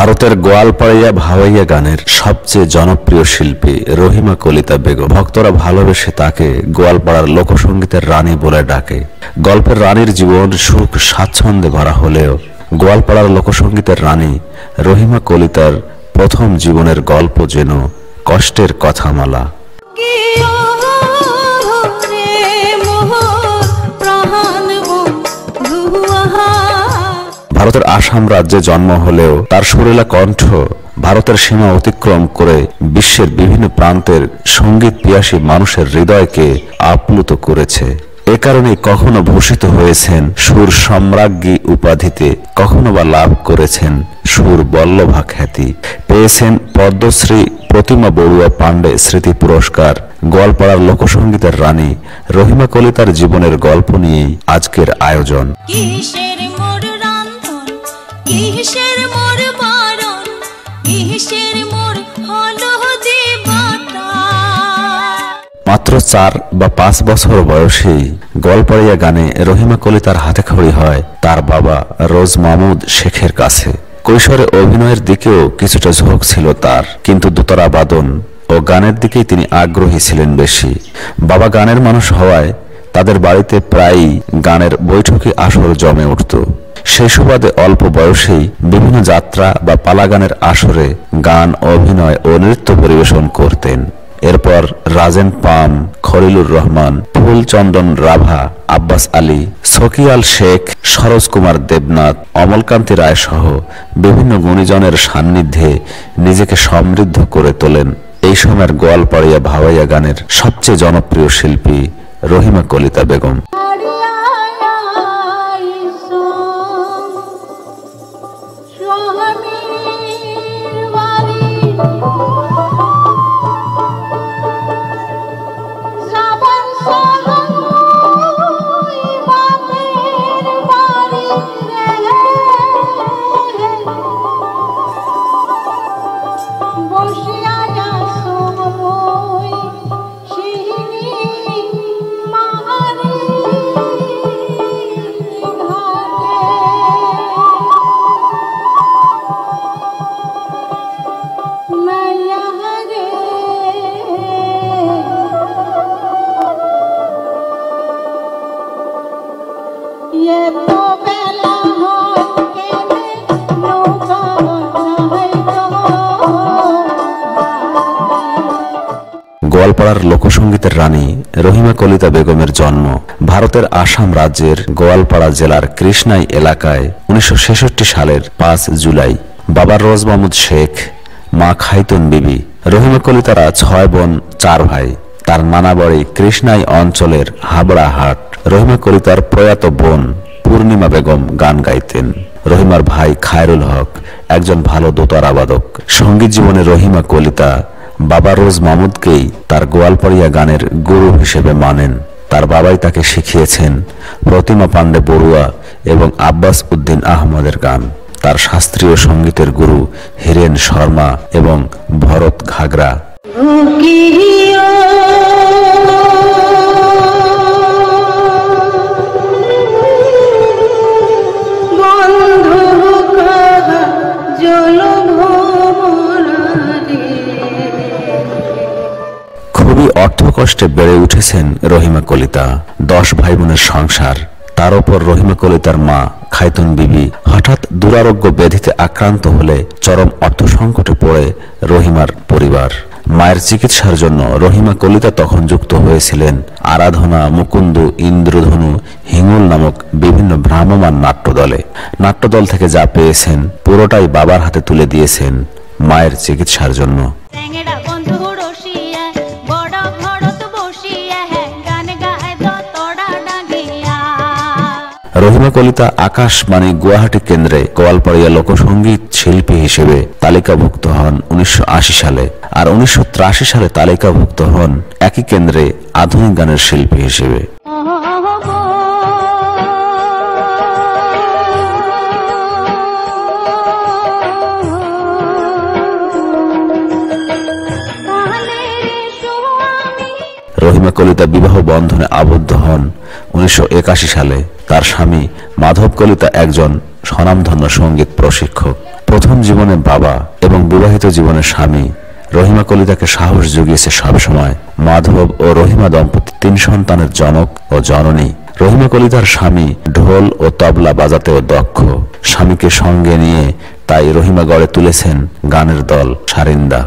ভারতের গোয়ালপাড়িয়া ভাওয়াইয়া গানের সবচেয়ে জনপ্রিয় শিল্পী রহিমা কলিতা বেগম। ভক্তরা ভালোবেসে তাকে গোয়ালপাড়ার লোকসঙ্গীতের রানী বলে ডাকে। গল্পের রানীর জীবন সুখ স্বাচ্ছন্দ্যে ভরা হলেও গোয়ালপাড়ার লোকসঙ্গীতের রানী রহিমা কলিতার প্রথম জীবনের গল্প যেন কষ্টের কথামালা। ভারতের আসাম রাজ্যে জন্ম হলেও তার সুরেলা কণ্ঠ ভারতের সীমা অতিক্রম করে বিশ্বের বিভিন্ন প্রান্তের সঙ্গীত পিয়াসী মানুষের হৃদয়কে আপ্লুত করেছে। এ কারণে কখনো ভূষিত হয়েছেন সুর সম্রাজ্ঞী উপাধিতে, কখনো বা লাভ করেছেন সুর বল্লভা খ্যাতি, পেয়েছেন পদ্মশ্রী প্রতিমা বড়ুয়া পাণ্ডে স্মৃতি পুরস্কার। গোয়ালপাড়ার লোকসঙ্গীতের রানী রহিমা কলিতার জীবনের গল্প নিয়েই আজকের আয়োজন। মাত্র 4 বা 5 বছর বয়সেই গোয়ালপাড়িয়া গানে রহিমা কলিতার হাতেখড়ি হয় তার বাবা রোজ মাহমুদ শেখের কাছে। কৈশোরে অভিনয়ের দিকেও কিছুটা ঝোঁক ছিল তার, কিন্তু দোতারা বাদন ও গানের দিকেই তিনি আগ্রহী ছিলেন বেশি। বাবা গানের মানুষ হওয়ায় তাদের বাড়িতে প্রায়ই গানের বৈঠকি আসর জমে উঠত। সেই সুবাদে অল্প বয়সেই বিভিন্ন যাত্রা বা পালা গানের আসরে গান, অভিনয় ও নৃত্য পরিবেশন করতেন। এরপর রাজেন পাম, খলিলুর রহমান, ফুলচন্দন রাভা, আব্বাস আলী, সকিয়াল শেখ, সরোজ কুমার দেবনাথ, অমলকান্তি রায় সহ বিভিন্ন গুণীজনের সান্নিধ্যে নিজেকে সমৃদ্ধ করে তোলেন এই সময়ের গোয়ালপাড়িয়া ভাওয়াইয়া গানের সবচেয়ে জনপ্রিয় শিল্পী রহিমা কলিতা বেগম। গোয়ালপাড়ার লোকসঙ্গীতের রানী রহিমা কলিতা বেগমের জন্ম ভারতের আসাম রাজ্যের গোয়ালপাড়া জেলার কৃষ্ণাই এলাকায় 1966 সালের 5 জুলাই। বাবা রোজ মাহমুদ শেখ, মা খাইতুন বিবি। রহিমা কলিতারা 6 বোন 4 ভাই। তার নানা বাড়ি কৃষ্ণাই অঞ্চলের হাবড়া হাট। রহিমা কলিতার প্রয়াত বোন পূর্ণিমা বেগম গান গাইতেন। রহিমার ভাই খায়রুল হক একজন ভালো দোতারা বাদক। সঙ্গীত জীবনে রহিমা কলিতা বাবা রোজ মাহমুদকেই তার গোয়ালপাড়িয়া গানের গুরু হিসেবে মানেন। তার বাবাই তাকে শিখিয়েছেন প্রতিমা পাণ্ডে বড়ুয়া এবং আব্বাস উদ্দিন আহমদের গান। তার শাস্ত্রীয় সঙ্গীতের গুরু হীরেন শর্মা এবং ভরত ঘাগরা। খুবই অর্থকষ্টে বেড়ে উঠেছেেন রহিমা কলিতা। 10 ভাই বোনের সংসার। তার উপর রহিমা কলিতার মা খাইতুন বিবি হঠাৎ দুরারোগ্য ব্যাধিতে আক্রান্ত হলে চরম অর্থ সংকটে পড়ে রহিমার পরিবার। মায়ের চিকিৎসার জন্য রহিমা কলিতা তখন যুক্ত হয়েছিলেন আরাধনা, মুকুন্দ, ইন্দ্রধনু, হিঙ্গুল নামক বিভিন্ন ভ্রাম্যমান নাট্যদলে। নাট্যদল থেকে যা পেয়েছেন পুরোটাই বাবার হাতে তুলে দিয়েছেন মায়ের চিকিৎসার জন্য। রহিমা কলিতা আকাশবাণী গুয়াহাটি কেন্দ্রে গোয়ালপাড়িয়া লোকসঙ্গীত শিল্পী হিসেবে তালিকাভুক্ত হন 1980 সালে, আর 1983 সালে তালিকাভুক্ত হন একই কেন্দ্রে আধুনিক গানের শিল্পী হিসেবে। রহিমা কলিতা বিবাহ বন্ধনে আবদ্ধ হন 1981 সালে। তার স্বামী মাধব কলিতা একজন স্বনামধন্য সঙ্গীত প্রশিক্ষক। প্রথম জীবনে বাবা এবং বিবাহিত জীবনে স্বামী রহিমা কলিতাকে সাহস জুগিয়েছে সবসময়। মাধব ও রহিমা দম্পতি 3 সন্তানের জনক ও জননী। রহিমা কলিতার স্বামী ঢোল ও তবলা বাজাতেও দক্ষ। স্বামীকে সঙ্গে নিয়ে তাই রহিমা গড়ে তুলেছেন গানের দল সারিন্দা।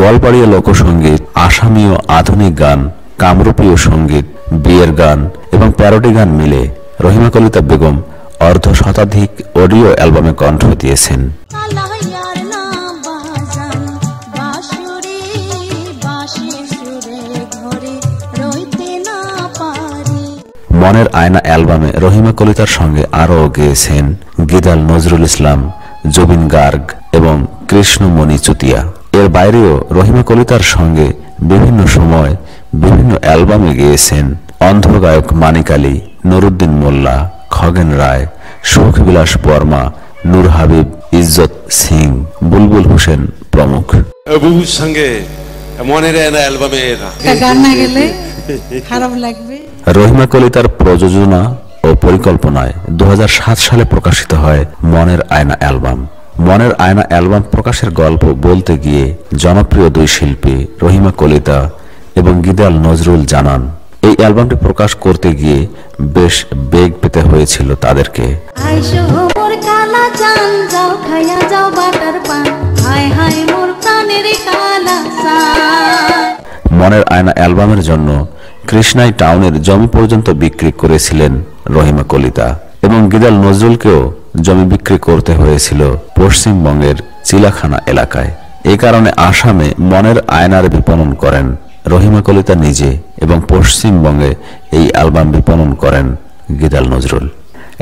গোয়ালপাড়িয়া লোকসঙ্গীত, আসামি ও আধুনিক গান, কামরূপীয় সঙ্গীত, বিয়ের গান এবং প্যারোডি গান মিলে রহিমা কলিতা বেগম অর্ধ শতাধিক অডিও অ্যালবামে কণ্ঠ দিয়েছেন। মনের আয়না অ্যালবামে রহিমা কলিতার সঙ্গে আরও গেয়েছেন গিদাল নজরুল ইসলাম, জবিন গার্গ এবং কৃষ্ণমণি চুতিয়া। এর বাইরেও রহিমা কলিতার সঙ্গে বিভিন্ন সময় বিভিন্ন অ্যালবামে গেয়েছেন অন্ধ গায়ক মানিক আলী, নুরুদ্দিন মোল্লা, খগেন রায়, সুখবিলাস বর্মা, নূর হাবিব, ইজ্জত সিং, বুলবুল হোসেন প্রমুখ। বুবুর সঙ্গে মনের আয়না অ্যালবামে গান না গেলে খারাপ লাগবে। রহিমা কলিতার প্রযোজনা ও পরিকল্পনায় 2007 সালে প্রকাশিত হয় মনের আয়না অ্যালবাম। মনের আয়না অ্যালবাম প্রকাশের গল্প বলতে গিয়ে জনপ্রিয় 2 শিল্পী রহিমা কলিতা এবং গিদাল নজরুল জানান, এই অ্যালবামটি প্রকাশ করতে গিয়ে বেশ বেগ পেতে হয়েছিল তাদেরকে। মনের আয়না অ্যালবামের জন্য কৃষ্ণাই টাউনের জমি পর্যন্ত বিক্রি করেছিলেন রহিমা কলিতা এবং গিদাল নজরুলকেও জমি বিক্রি করতে হয়েছিল পশ্চিমবঙ্গের চিলাখানা এলাকায়। এই কারণে আসামে মনের আয়নার বিপণন করেন রহিমা কলিতা নিজে এবং পশ্চিমবঙ্গে এই অ্যালবাম বিপণন করেন গিদাল নজরুল।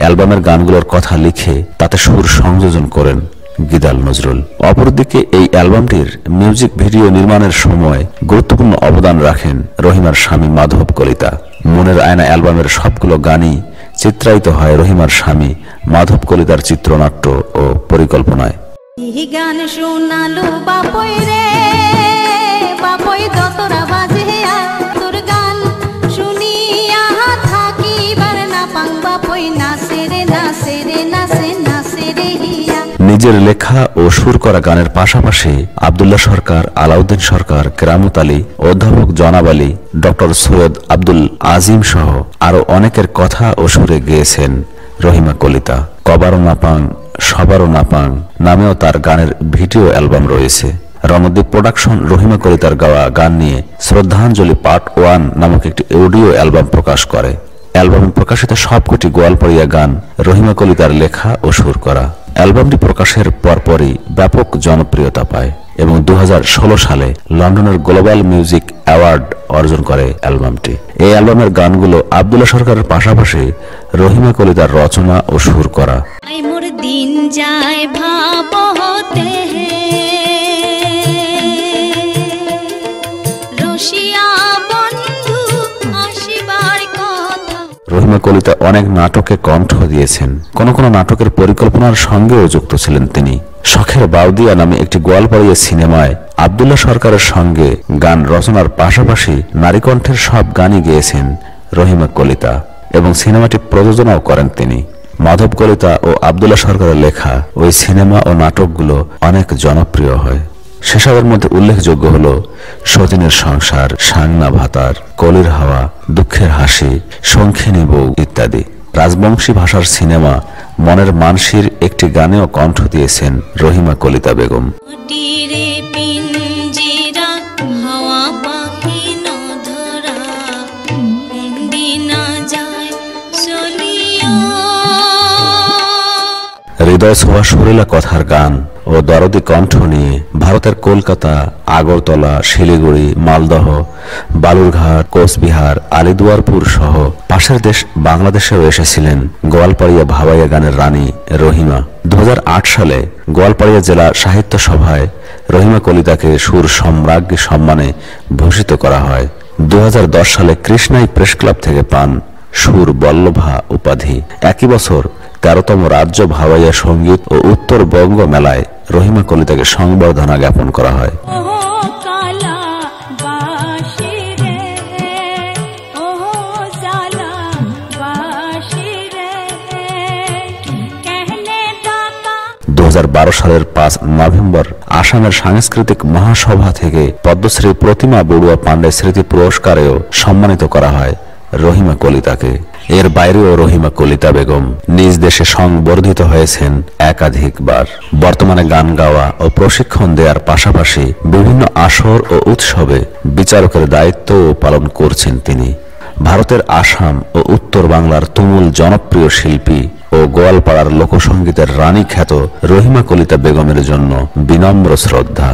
অ্যালবামের গানগুলোর কথা লিখে তাতে সুর সংযোজন করেন গিদাল নজরুল। অপরদিকে এই অ্যালবামটির মিউজিক ভিডিও নির্মাণের সময় গুরুত্বপূর্ণ অবদান রাখেন রহিমার স্বামী মাধব কলিতা। মনের আয়না অ্যালবামের সবগুলো গানই চিত্রায়িত হয় রহিমার স্বামী মাধব কলিতার চিত্রনাট্য ও পরিকল্পনায়। গান শোনালো বাপই রে বাপই দতরা বাজে তোর গান শুনিয়া থাকি বার না পাং বাপই নাচে রে নাচে রে নাচে নাচে রে হিয়া। নিজের লেখা ও সুর করা গানের পাশাপাশি আব্দুল্লাহ সরকার, আলাউদ্দিন সরকার, কেরামত আলী, অধ্যাপক জনাব আলী, ডক্টর সৈয়দ আব্দুল আজিম সহ আরো অনেকের কথা ও সুরে গেয়েছেন রহিমা কলিতা। কবারও নাপাং সবারও নাপাং নামেও তার গানের ভিডিও অ্যালবাম রয়েছে। রণদ্বীপ প্রোডাকশন রহিমা কলিতার গাওয়া গান নিয়ে শ্রদ্ধাঞ্জলি পার্ট 1 নামক একটি অডিও অ্যালবাম প্রকাশ করে। অ্যালবামে প্রকাশিত সবকটি গোয়ালপাড়িয়া গান রহিমা কলিতার লেখা ও সুর করা। অ্যালবামটি প্রকাশের পরপরই ব্যাপক জনপ্রিয়তা পায় এবং 2016 সালে লন্ডনের গ্লোবাল মিউজিক অ্যাওয়ার্ড অর্জন করে অ্যালবামটি। এই অ্যালবামের গানগুলো আব্দুল্লাহ সরকারের পাশাপাশি রহিমা কলিতার রচনা ও সুর করা। মোর দিন যায় ভাবতে রসিয়া বন্ধু আসিবার কথা। রহিমা কলিতা অনেক নাটকে কণ্ঠ দিয়েছেন। কোন কোন নাটকের পরিকল্পনার সঙ্গেও যুক্ত ছিলেন তিনি। শখের বাউদিয়া নামে একটি গোয়ালপাড়িয়া সিনেমায় আব্দুল্লাহ সরকারের সঙ্গে গান রচনার পাশাপাশি নারীকণ্ঠের সব গানই গেয়েছেন রহিমা কলিতা এবং সিনেমাটি প্রযোজনাও করেন তিনি। মাধব কলিতা ও আব্দুল্লাহ সরকারের লেখা ওই সিনেমা ও নাটকগুলো অনেক জনপ্রিয় হয়। সেসবের মধ্যে উল্লেখযোগ্য হল সতীনের সংসার, সাংনা ভাতার, কলির হাওয়া, দুঃখের হাসি, শঙ্খিনী বউ ইত্যাদি। রাজবংশী ভাষার সিনেমা মনের মানসির একটি গানেও কণ্ঠ দিয়েছেন রহিমা কলিতা বেগম। হৃদয় ছোঁয়া সুরেলা কথার গান ও দরদি কণ্ঠ নিয়ে ভারতের কলকাতা, আগরতলা, শিলিগুড়ি, মালদহ, বালুরঘাট, কোচবিহার, আলিদুয়ারপুর সহ পাশের দেশ বাংলাদেশেও এসেছিলেন গোয়ালপাড়িয়া ভাওয়াইয়া গানের রানী রহিমা। 2008 সালে গোয়ালপাড়িয়া জেলা সাহিত্য সভায় রহিমা কলিতাকে সুর সম্রাজ্ঞী সম্মানে ভূষিত করা হয়। 2010 সালে কৃষ্ণাই প্রেস ক্লাব থেকে পান সুর বল্লভা উপাধি। একই বছর 13তম রাজ্য ভাওয়াইয়া সঙ্গীত ও উত্তরবঙ্গ মেলায় রহিমা কলিতাকে সংবর্ধনা জ্ঞাপন করা হয়। সালের 5 নভেম্বর আসামের সাংস্কৃতিক মহাসভা থেকে পদ্মশ্রী প্রতিমা বড়ুয়া পান্ডে স্মৃতি পুরস্কারেও সম্মানিত করা হয় রহিমা কলিতাকে। এর বাইরেও রহিমা কলিতা বেগম নিজ দেশে সংবর্ধিত হয়েছেন একাধিকবার। বর্তমানে গান গাওয়া ও প্রশিক্ষণ দেওয়ার পাশাপাশি বিভিন্ন আসর ও উৎসবে বিচারকের দায়িত্বও পালন করছেন তিনি। ভারতের আসাম ও উত্তর বাংলার তুমুল জনপ্রিয় শিল্পী ও গোয়ালপাড়ার লোকসঙ্গীতের রানী খ্যাত রহিমা কলিতা বেগমের জন্য বিনম্র শ্রদ্ধা।